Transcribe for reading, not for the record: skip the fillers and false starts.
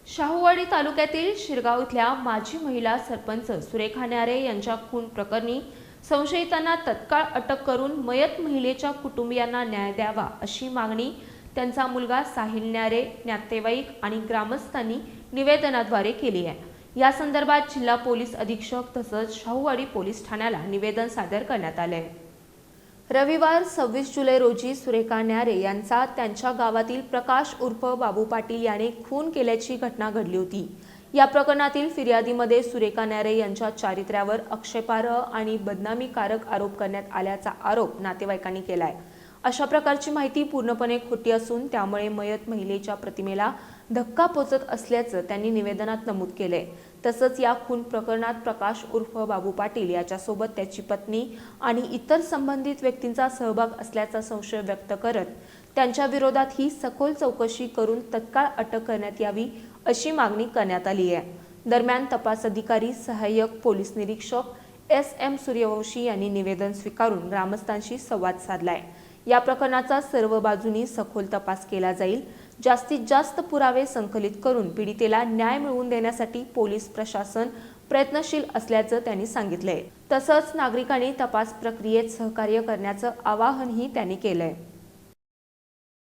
शाहूवाडी तालुक्यातील शिरगाव इथल्या माजी महिला सरपंच सुरेखा न्यारे यांच्या खून प्रकरणी संशयितांना तत्काळ अटक करून मयत महिलेच्या कुटुंबियांना न्याय द्यावा अशी मागणी त्यांचा मुलगा साहिल न्यारे, नातेवाईक आणि ग्रामस्थांनी निवेदनाद्वारे केली आहे। या संदर्भात जिल्हा पोलीस अधीक्षक तसंच शाहूवाडी पोलीस ठाण्याला निवेदन सादर करण्यात आले। रविवार 26 जुलै रोजी सुरेखा न्यारे यांचा त्यांच्या गावातील प्रकाश उर्फ बाबू पाटील याने खून केल्याची घटना घडली होती। या प्रकरणातील फिर्यादीमध्ये सुरेखा न्यारे यांच्या चारित्र्यावर आक्षेपार्ह आणि बदनामीकारक आरोप करण्यात आल्याचा आरोप नातेवाईकांनी केलाय। अशा प्रकारची माहिती पूर्णपणे खोटी असून त्यामुळे मयत महिलेच्या प्रतिमेला धक्का पोचत असल्याचं त्यांनी निवेदनात नमूद केलंय। तसंच या खून प्रकरणात प्रकाश उर्फ बाबू पाटील याच्यासोबत त्याची पत्नी आणि इतर संबंधित व्यक्तींचा सहभाग असल्याचा संशय व्यक्त करत त्यांच्या विरोधात ही सखोल चौकशी करून तत्काळ अटक करण्यात यावी अशी मागणी करण्यात आली आहे। दरम्यान तपास अधिकारी सहाय्यक पोलीस निरीक्षक SM सूर्यवंशी यांनी निवेदन स्वीकारून ग्रामस्थांशी संवाद साधलाय। या प्रकरणाचा सर्व बाजूंनी सखोल तपास केला जाईल। जास्तीत जास्त पुरावे संकलित करून पीडितेला न्याय मिळवून देण्यासाठी पोलीस प्रशासन प्रयत्नशील असल्याचं त्यांनी सांगितलंय। तसंच नागरिकांनी तपास प्रक्रियेत सहकार्य करण्याचं आवाहनही त्यांनी केलंय।